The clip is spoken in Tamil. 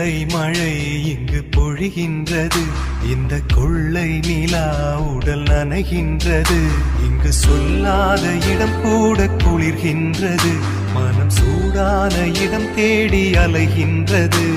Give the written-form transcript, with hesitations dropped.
வெள்ளை மழை இங்கு பொழிகின்றது, இந்த கொள்ளை நிலா உடல் நனைகின்றது. இங்கு சொல்லாத இடம் கூட குளிர்கின்றது, மனம் சூடான இடம் தேடி அலைகின்றது.